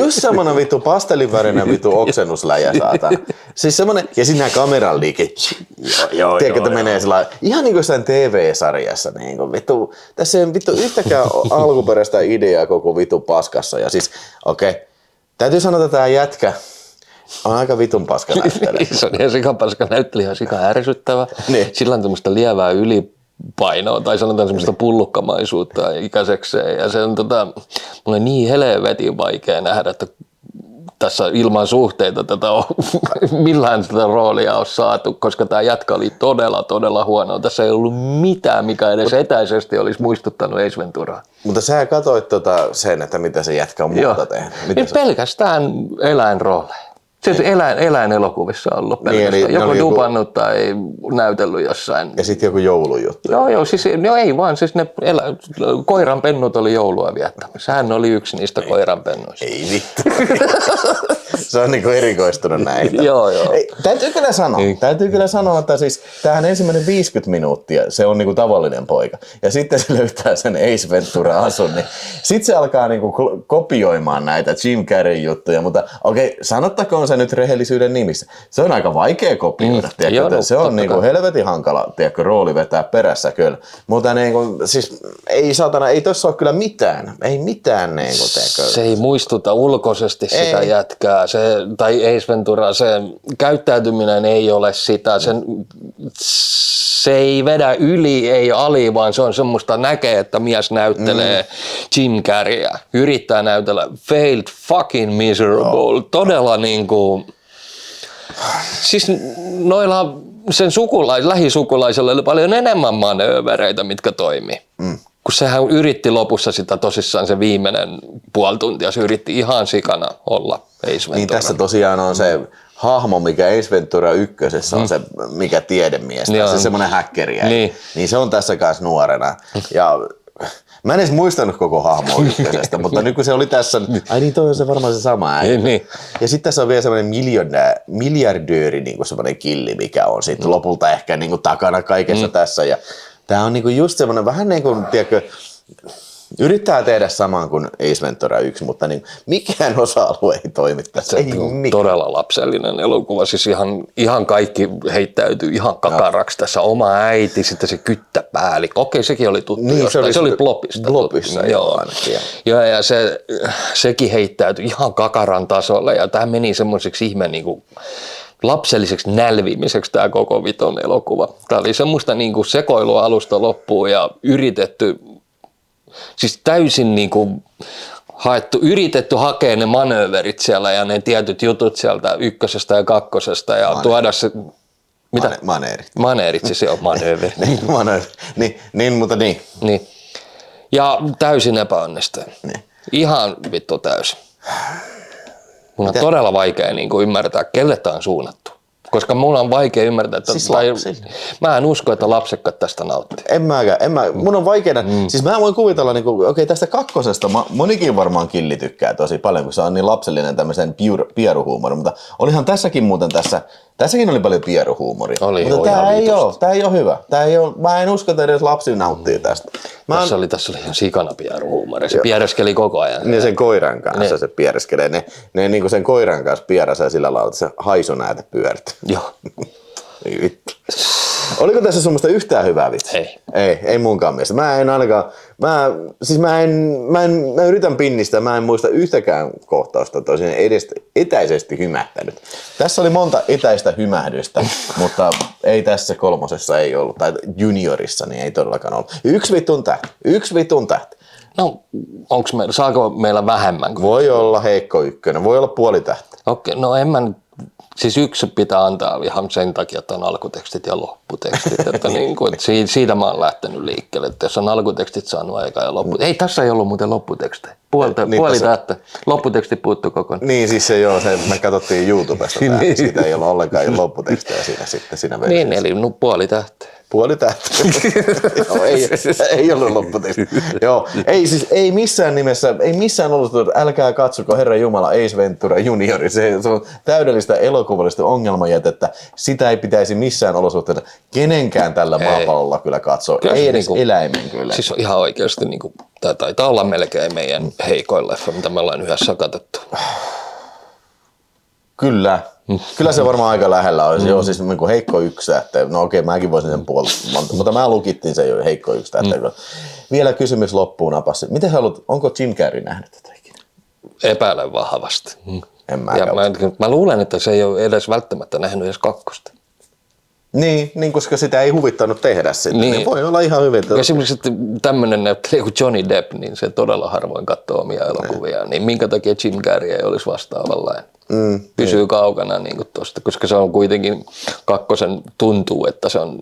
semmoinen vittu pastellinvärinen vittu oksennusläjä saatana. Siis semmoinen, ja siinä kameran liike. Tiedätkö, että menee sellainen, ihan niin kuin jossain TV-sarjassa. Niin kuin, vittu, tässä ei vittu yhtäkään alkuperäistä ideaa koko vittu paskassa. Ja siis, täytyy sanoa, että tämä jätkä on aika vitun paska näyttelijä. Se on ihan sikapaska näyttelijä, ihan sika ärsyttävä. Sillä on tämmöistä lievää painoa tai sanotaan semmoista pullukkamaisuutta ikäisekseen. Ja se on mulle niin helvetin vaikea nähdä, että tässä ilman suhteita millään tätä roolia on saatu, koska tämä jätkä oli todella huono. Tässä ei ollut mitään, mikä edes etäisesti olisi muistuttanut Ace Venturaa. Mutta sä katsoit sen, että mitä se jätkä on muuta tehnyt. Niin pelkästään eläinrooleja. Siis eläinelokuvissa on ollut pelkästään. Niin, joko dupannut tai näytellyt jossain. Ja sitten joku joulujuttu. Joo, siis ei vaan, siis ne koiranpennut oli joulua viettämässä. Hän oli yksi niistä koiranpennuista. Ei vittu. Se on niinku erikoistunut näitä. Joo. Ei, täytyy kyllä sanoa, että siis tämähän ensimmäinen 50 minuuttia, se on niinku tavallinen poika. Ja sitten se löytää sen Ace Ventura-asun, niin sitten se alkaa niinku kopioimaan näitä Jim Carreyn juttuja. Mutta okei, sanottakoon se nyt rehellisyyden nimissä. Se on aika vaikea kopioida, tiedätkö? Se on niinku helvetin hankala, tiedätkö, rooli vetää perässä kyllä. Mutta niinku, siis ei tossa ole kyllä mitään. Ei mitään niinku, tiedätkö? Se ei muistuta ulkoisesti sitä jätkää. Tai Ace Ventura, se käyttäytyminen ei ole sitä. Se ei vedä yli, ei ali, vaan se on semmoista näkee, että mies näyttelee Jim Carreyä. Yrittää näytellä failed fucking miserable. Todella niinku. Siis noilla sen lähisukulaisella oli paljon enemmän manöövereitä, mitkä toimii. Kun sehän yritti lopussa sitä tosissaan se viimeinen puoli tuntia, se yritti ihan sikana olla Ace Ventura. Niin tässä tosiaan on se hahmo, mikä Ace Ventura ykkösessä on se, mikä tiedemies, se semmoinen häkkeri. Niin se on tässä kanssa nuorena. Ja mä en edes muistanut koko hahmoa ykkösestä, mutta nyt kun se oli tässä, ai niin toi on se varmaan se sama äiti. Niin. Ja sitten tässä on vielä semmoinen miljardööri, niin kuin semmoinen killi, mikä on sitten lopulta ehkä niin kuin takana kaikessa tässä. Ja tää on niin kuin just semmoinen vähän niin kuin, tiedätkö, yrittää tehdä saman kuin Ace Ventura 1, mutta niin mikään osa-alue ei toimi tässä. Ei todella lapsellinen elokuva, siis ihan kaikki heittäytyy ihan kakaraksi tässä. Oma äiti, sitten se kyttäpäällikkö. Okei, sekin oli tuttu niin, jostain. Se oli Blobista. Blobissa, joo ainakin. Ja sekin heittäytyi ihan kakaran tasolle ja tämä meni semmoiseksi ihme niinku lapselliseksi nälvimiseksi tämä koko viton elokuva. Tämä oli semmoista niinku sekoilua alusta loppuun ja yritetty, siis täysin niinku yritetty hakea ne manööverit siellä ja ne tietyt jutut sieltä ykkösestä ja kakkosesta ja tuoda se. Mitä? Maneerit. Maneerit, siis on manööveri. niin, mutta niin. Ja täysin epäonnistui. Niin. Ihan vittu täysin. Mun on todella vaikea niin kuin ymmärtää, kelle tämä on suunnattu. Koska mun on vaikea ymmärtää, että siis mä en usko, että lapsekkaat tästä nauttii. En mä. Mun on vaikeaa. Siis mä voin kuvitella, niin okei, tästä kakkosesta monikin varmaan killi tykkää tosi paljon, kun se on niin lapsellinen tämmöisen pieruhuumori, mutta olihan tässäkin muuten tässäkin oli paljon pieruhuumoria. Mutta tää ei ole hyvä. Mä en usko, että edes lapsi nauttii tästä. Tässä oli ihan sikana pieruhuumori. Se piereskeli koko ajan. Niin sen koiran kanssa se piereskelee. Ne niin kuin sen koiran kanssa pierasee sillä lailla, että se haisunääte pyörtyy. Joo. Oliko tässä semmoista yhtään hyvää vitsiä? Ei munkaan mielestä. Mä yritän pinnistää, mä en muista yhtäkään kohtausta, että olisin edes etäisesti hymähtänyt. Tässä oli monta etäistä hymähdystä, mutta ei tässä kolmosessa ei ollut, tai juniorissa niin ei todellakaan ollut. Yksi vitun tähti. No, saako meillä vähemmän? Voi olla heikko ykkönen, voi olla puoli tähti. Okei, no en mä nyt. Siis yksi pitää antaa ihan sen takia, että on alkutekstit ja lopputekstit. Että siitä mä oon lähtenyt liikkeelle, että jos on alkutekstit saanut aikaa ja lopputekstit. Ei, tässä ei ollut muuten lopputekstejä. Puoli tähtä. Lopputeksti puuttuu kokonaan. Niin, siis me katsottiin YouTubesta niin. Siitä ei ollut ollenkaan lopputekstejä siinä versiossa. Niin, eli puoli tähtä. Puoli tähtä. Joo, ei ollut lopputeksti. Joo, ei missään nimessä, ei missään olosuhteessa, älkää katsoko Herran Jumala Ace Ventura Juniori. Se on täydellistä elokuvallista ongelmajätettä. Sitä ei pitäisi missään olosuhteessa kenenkään tällä maapallolla kyllä katsoa. Kyllä, ei edes eläimen kyllä. Siis on ihan oikeasti, tämä taitaa olla melkein meidän heikoin leffa, mitä me ollaan yhdessä katsottu. Kyllä. Kyllä se varmaan aika lähellä olisi. Joo, siis niin kuin heikko yksi tähtä. No okei, mäkin voisin sen puolella, mutta mä lukittiin sen jo heikko yksi tähtä. Vielä kysymys loppuun napassa. Miten sä haluat, onko Jim Carrey nähnyt tätä ikinä? Epäilen vahvasti. En mä luulen, että se ei ole edes välttämättä nähnyt edes kakkosta. Niin, koska sitä ei huvittanut tehdä sitä. Niin. Niin voi olla ihan hyvin. Esimerkiksi tämmöinen näyttelijä kuin Johnny Depp, niin se todella harvoin katsoo omia elokuvia. Niin minkä takia Jim Carrey ei olisi vastaavanlainen? Pysyy kaukana niin kuin tosta, koska se on kuitenkin kakkosen tuntuu, että se on,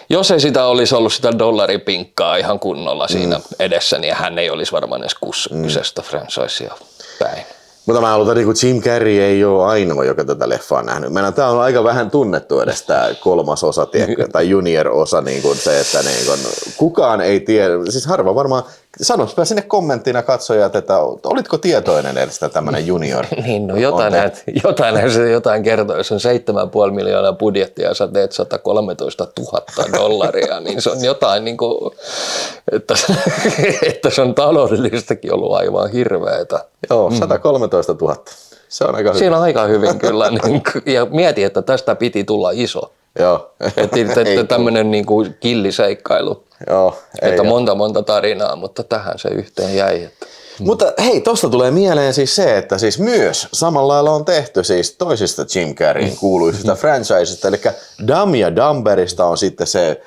jos ei sitä olisi ollut sitä dollaripinkkaa ihan kunnolla siinä edessä, niin hän ei olisi varmaan edes kyseistä franchisea päin. Mutta mä haluan, että Jim Carrey ei ole ainoa, joka tätä leffaa on nähnyt. Tämä on aika vähän tunnettu edes tämä kolmas osa, tai junior-osa, niin kuin se, että niin kuin, kukaan ei tiedä, siis harva varmaan, sanoisipä sinne kommenttina katsojat, että olitko tietoinen edes tämmöinen junior? Niin, no jotain kertoo, jos on 7,5 miljoonaa budjettia ja sä teet 113 000 $, niin se on jotain, niin kuin, että se on taloudellistakin ollut aivan hirveetä. Joo, 113 000. Se on aika hyvin. Siinä on aika hyvin kyllä. Ja mieti, että tästä piti tulla iso. Joo. Että tämmöinen niin kuin killiseikkailu. Joo. Että monta tarinaa, mutta tähän se yhteen jäi. Että. Mutta hei, tosta tulee mieleen siis se, että siis myös samalla lailla on tehty siis toisista Jim Carreyn kuuluisista franchisesta, eli Dumb ja Dumberista on sitten se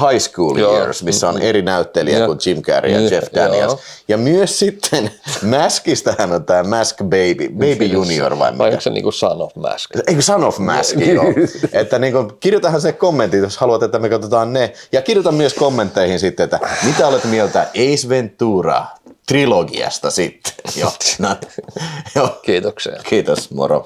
High School Years, missä on eri näyttelijä kuin Jim Carrey ja Jeff Daniels. Ja myös sitten Maskistähän on tämä Mask Baby Junior vai mikä? Vai onko se niinku Son of Mask? Eikö Son of Mask, joo. Että niinku, kirjoitahan se kommentit, jos haluat, että me katsotaan ne. Ja kirjoita myös kommentteihin sitten, että mitä olet mieltä Ace Ventura trilogiasta sitten. Joo. Kiitoksia. Kiitos, moro.